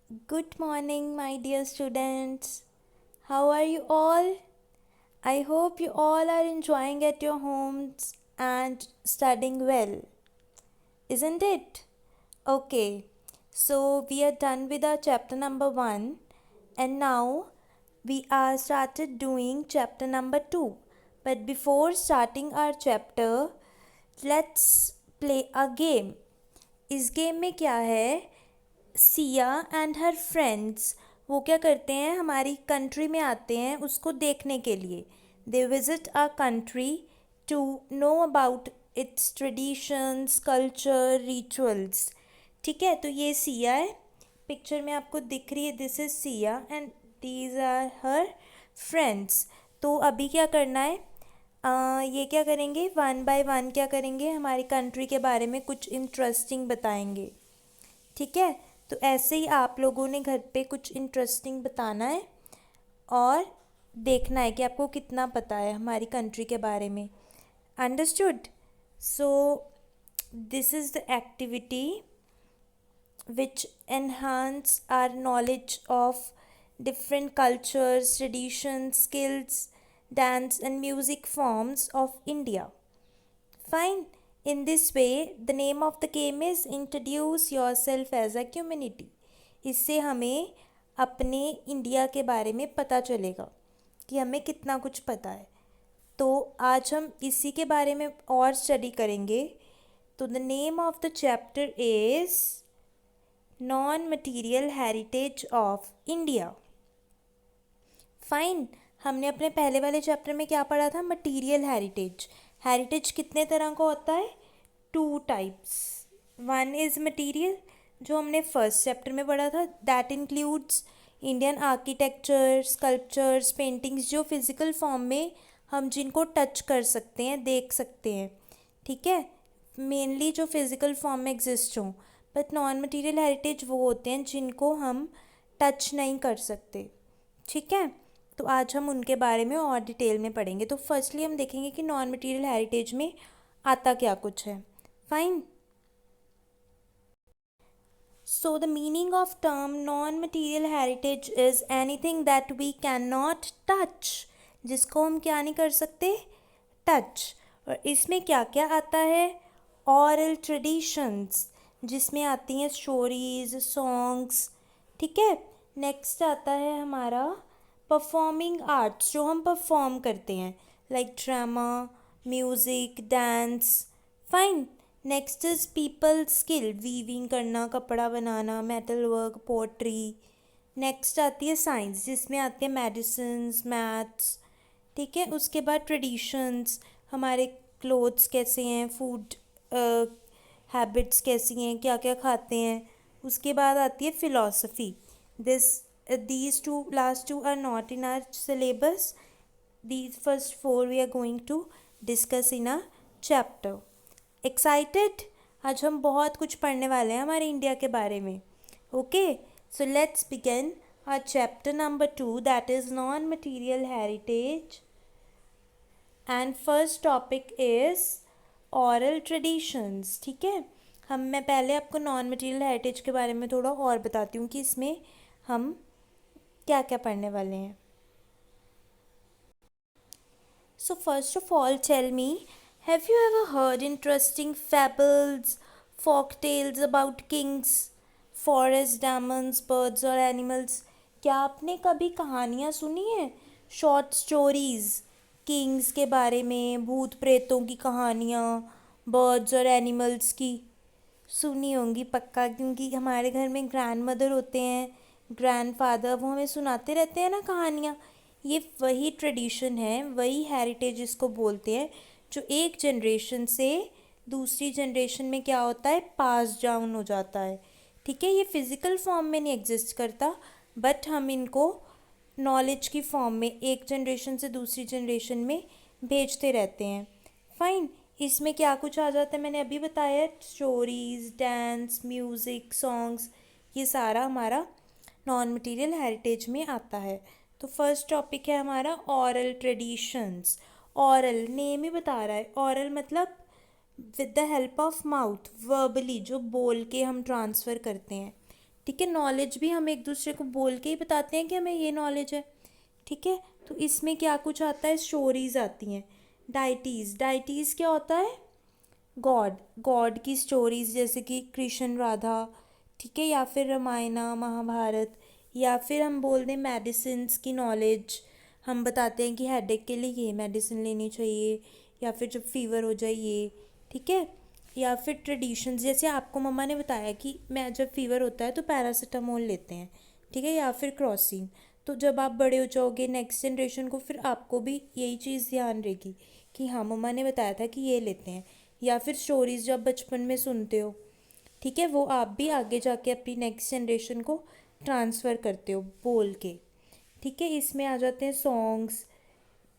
Good morning, my dear students. How are you all? I hope you all are enjoying at your homes and studying well, isn't it? Okay, so we are done with our chapter number 1 and now we are started doing chapter number 2. But before starting our chapter, let's play a game. इस game में क्या है, Siya and her friends वो क्या करते हैं, हमारी country में आते हैं उसको देखने के लिए. They visit a country to know about its traditions, culture, rituals. ठीक है, तो ये सिया है, पिक्चर में आपको दिख रही है, this is Siya and these are her friends. तो अभी क्या करना है, ये क्या करेंगे, वन बाय वन क्या करेंगे, हमारी कंट्री के बारे में कुछ इंटरेस्टिंग बताएंगे. ठीक है, तो ऐसे ही आप लोगों ने घर पे कुछ इंटरेस्टिंग बताना है और देखना है कि आपको कितना पता है हमारी कंट्री के बारे में. Understood? So this is the activity which enhance our knowledge of different cultures, traditions, skills, dance and music forms of India. Fine. In this way, the name of the game is Introduce Yourself as a Community. इससे हमें अपने India के बारे में पता चलेगा कि हमें कितना कुछ पता है. तो आज हम इसी के बारे में और स्टडी करेंगे. तो the name of the chapter is non material heritage of India. Fine. हमने अपने पहले वाले चैप्टर में क्या पढ़ा था, मटीरियल हेरिटेज. हेरिटेज कितने तरह का होता है, 2 टाइप्स. वन इज़ मटीरियल जो हमने फर्स्ट चैप्टर में पढ़ा था, that includes Indian architecture, sculptures, paintings जो फिज़िकल फॉर्म में हम जिनको टच कर सकते हैं, देख सकते हैं. ठीक है, मेनली जो फिज़िकल फॉर्म में एग्जिस्ट हों. बट नॉन मटीरियल हेरिटेज वो होते हैं जिनको हम टच नहीं कर सकते. ठीक है, तो आज हम उनके बारे में और डिटेल में पढ़ेंगे. तो फर्स्टली हम देखेंगे कि नॉन मटीरियल हेरिटेज में आता क्या कुछ है. Fine. So the meaning of term non material heritage is anything that we can not touch, जिसको हम क्या नहीं कर सकते, टच. और इसमें क्या क्या आता है, ऑरल ट्रेडिशंस जिसमें आती हैं स्टोरीज, सॉन्ग्स. ठीक है, नेक्स्ट आता है हमारा परफॉर्मिंग आर्ट्स जो हम परफॉर्म करते हैं, like drama, music, dance. Fine. Next is people skill, weaving करना, कपड़ा बनाना, मेटल वर्क, पोट्री. नेक्स्ट आती है साइंस जिसमें आते हैं मेडिसिन्स, मैथ्स. ठीक है, उसके बाद ट्रेडिशंस, हमारे क्लोथ्स कैसे हैं, फूड हैबिट्स कैसी हैं, क्या क्या खाते हैं. उसके बाद आती है philosophy. these two last two are not in our syllabus. These first four we are going to discuss in a chapter. Excited? आज हम बहुत कुछ पढ़ने वाले हैं हमारे इंडिया के बारे में. Okay, so let's begin our chapter number 2, that is non-material heritage. And first topic is oral traditions. ठीक है, मैं पहले आपको नॉन मटीरियल हेरिटेज के बारे में थोड़ा और बताती हूँ कि इसमें हम क्या क्या पढ़ने वाले हैं. So first of all tell me, have you ever heard interesting fables, folk tales about kings, forest, diamonds, birds और एनिमल्स. क्या आपने कभी कहानियाँ सुनी हैं, शॉर्ट स्टोरीज़, किंग्स के बारे में, भूत प्रेतों की कहानियाँ, बर्ड्स और एनिमल्स की? सुनी होंगी पक्का, क्योंकि हमारे घर में ग्रैंड मदर होते हैं, ग्रैंड फादर, वो हमें सुनाते रहते हैं ना कहानियाँ. ये वही ट्रेडिशन है, वही हेरिटेज इसको बोलते हैं, जो एक जनरेशन से दूसरी जनरेशन में क्या होता है, पास डाउन हो जाता है. ठीक है, ये फिज़िकल फॉर्म में नहीं एग्जिस्ट करता, बट हम इनको नॉलेज की फॉर्म में एक जनरेशन से दूसरी जनरेशन में भेजते रहते हैं. फाइन. इसमें क्या कुछ आ जाता है, मैंने अभी बताया, स्टोरीज़, डांस, म्यूज़िक, सॉन्ग्स, ये सारा हमारा नॉन मटीरियल हेरिटेज में आता है. तो फर्स्ट टॉपिक है हमारा ऑरल ट्रेडिशंस. ऑरल नेम ही बता रहा है, ऑरल मतलब with the help of mouth, verbally, जो बोल के हम ट्रांसफ़र करते हैं. ठीक है, नॉलेज भी हम एक दूसरे को बोल के ही बताते हैं कि हमें ये नॉलेज है। ठीक है, तो इसमें क्या कुछ आता है, स्टोरीज आती हैं। डाइटीज़, डाइटीज़ क्या होता है, गॉड, गॉड की स्टोरीज, जैसे कि कृष्ण राधा, ठीक है, या फिर रामायणा महाभारत, या फिर हम बोल दें मेडिसिन्स की नॉलेज, हम बताते हैं कि हेडेक के लिए ये मेडिसिन लेनी चाहिए, या फिर जब फीवर हो जाए ये, ठीक है। या फिर ट्रेडिशंस, जैसे आपको मम्मा ने बताया कि मैं जब फीवर होता है तो पैरासीटामोल लेते हैं, ठीक है, या फिर क्रॉसिन। तो जब आप बड़े हो जाओगे नेक्स्ट जनरेशन को, फिर आपको भी यही चीज़ ध्यान रहेगी कि हाँ मम्मा ने बताया था कि ये लेते हैं। या फिर स्टोरीज जब बचपन में सुनते हो, ठीक है, वो आप भी आगे जाके अपनी नेक्स्ट जनरेशन को ट्रांसफ़र करते हो बोल के। ठीक है, इसमें आ जाते हैं सॉन्ग्स,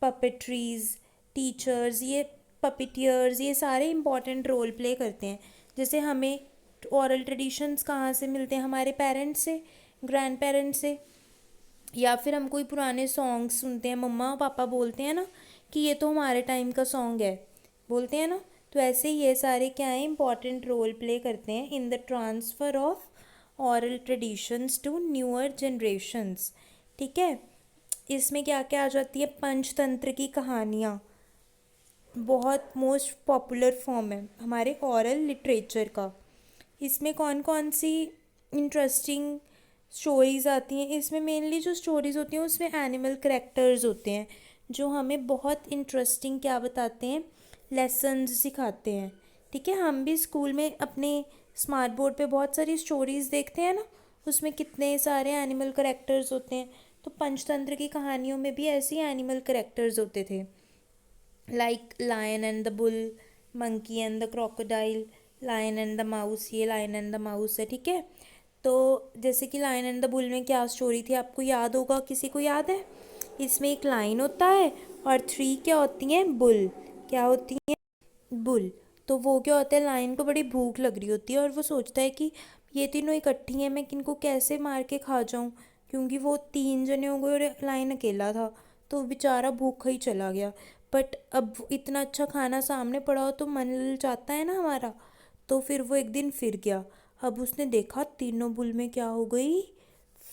पपेट्रीज, टीचर्स, ये पपिटियर्स, ये सारे इम्पॉर्टेंट रोल प्ले करते हैं। जैसे हमें ओरल ट्रेडिशंस कहाँ से मिलते हैं, हमारे पेरेंट्स से, ग्रैंड पेरेंट्स से, या फिर हम कोई पुराने सॉन्ग सुनते हैं, मम्मा पापा बोलते हैं ना कि ये तो हमारे टाइम का सॉन्ग है, बोलते हैं ना। तो ऐसे ये सारे क्या है, इंपॉर्टेंट रोल प्ले करते हैं in the transfer of oral traditions to newer generations. ठीक है, इसमें क्या क्या आ जाती है, पंचतंत्र की कहानियाँ, बहुत मोस्ट पॉपुलर फॉर्म है हमारे ऑरल लिटरेचर का। इसमें कौन कौन सी इंटरेस्टिंग स्टोरीज़ आती हैं, इसमें मेनली जो स्टोरीज़ होती हैं उसमें एनिमल करेक्टर्स होते हैं, जो हमें बहुत इंटरेस्टिंग क्या बताते हैं, लेसन्स सिखाते हैं। ठीक है, हम भी स्कूल में अपने स्मार्ट बोर्ड पे बहुत सारी स्टोरीज़ देखते हैं ना, उसमें कितने सारे एनिमल करेक्टर्स होते हैं। तो पंचतंत्र की कहानियों में भी ऐसे ही एनिमल करेक्टर्स होते थे, like lion and the bull, monkey and the crocodile, lion and the mouse, ये लायन एंड द माउस है। ठीक है, तो जैसे कि लायन एंड द बुल में क्या स्टोरी थी, आपको याद होगा, किसी को याद है? इसमें एक लाइन होता है और 3 क्या होती हैं, बुल, क्या होती हैं, बुल। तो वो क्या होता है, लायन को बड़ी भूख लग रही होती है और वो सोचता है कि ये तीनों इकट्ठी हैं, मैं किनको कैसे मार के खा जाऊँ, क्योंकि वो 3 जने हो गए और लायन अकेला था, तो बेचारा भूखा ही चला गया। बट अब इतना अच्छा खाना सामने पड़ा हो तो मन ललचाता है ना हमारा। तो फिर वो एक दिन फिर गया, अब उसने देखा तीनों बुल में क्या हो गई,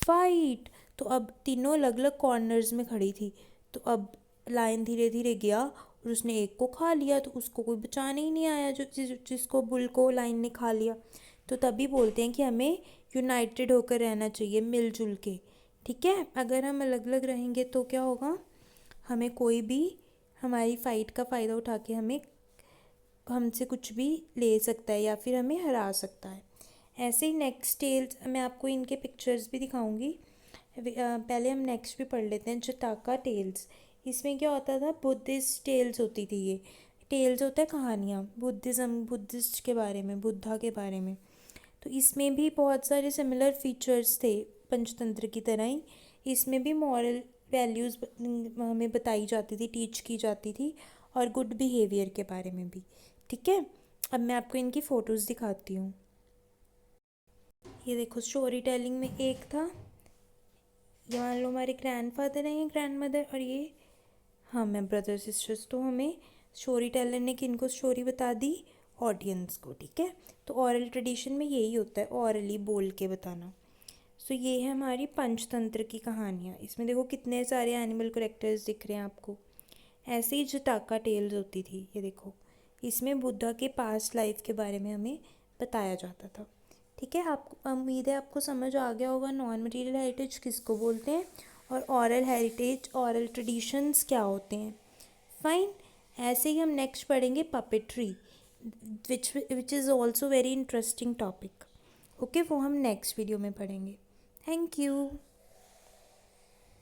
फाइट। तो अब तीनों अलग अलग कॉर्नर्स में खड़ी थी। तो अब लायन धीरे धीरे गया और उसने एक को खा लिया, तो उसको कोई बचाने ही नहीं आया, जिसको बुल को लायन ने खा लिया। तो तभी बोलते हैं कि हमें यूनाइटेड होकर रहना चाहिए, मिलजुल के। ठीक है, अगर हम अलग अलग रहेंगे तो क्या होगा, हमें कोई भी हमारी फ़ाइट का फ़ायदा उठा के हमें हमसे कुछ भी ले सकता है या फिर हमें हरा सकता है। ऐसे ही नेक्स्ट टेल्स मैं आपको इनके पिक्चर्स भी दिखाऊंगी। पहले हम नेक्स्ट भी पढ़ लेते हैं, जटाका टेल्स। इसमें क्या होता था, बुद्धिस्ट टेल्स होती थी ये। टेल्स होता है कहानियाँ, बुद्धिज़्म, बुद्धिस्ट के बारे में, बुद्धा के बारे में। तो इसमें भी बहुत सारे सिमिलर फीचर्स थे पंचतंत्र की तरह ही। इसमें भी मॉरल वैल्यूज़ हमें बताई जाती थी, टीच की जाती थी, और गुड बिहेवियर के बारे में भी। ठीक है, अब मैं आपको इनकी फ़ोटोज़ दिखाती हूँ। ये देखो, स्टोरी टेलिंग में एक था, ये मान लो हमारे ग्रैंडफादर हैं, ये ग्रैंड मदर, और ये हम हैं ब्रदर सिस्टर्स। तो हमें स्टोरी टेलर ने किनको स्टोरी बता दी, ऑडियंस को। ठीक है, तो ऑरल ट्रेडिशन में यही होता है, ऑरली बोल के बताना। सो ये है हमारी पंचतंत्र की कहानियाँ। इसमें देखो कितने सारे एनिमल करेक्टर्स दिख रहे हैं आपको। ऐसे ही जटाका टेल्स होती थी, ये देखो, इसमें बुद्धा के पास्ट लाइफ के बारे में हमें बताया जाता था। ठीक है, आपको उम्मीद है आपको समझ आ गया होगा नॉन मटीरियल हेरिटेज किसको बोलते हैं और ऑरल हेरिटेज, ऑरल ट्रेडिशंस क्या होते हैं। फाइन, ऐसे ही हम नेक्स्ट पढ़ेंगे puppetry, which is also very interesting topic. Okay, वो हम नेक्स्ट वीडियो में पढ़ेंगे। Thank you.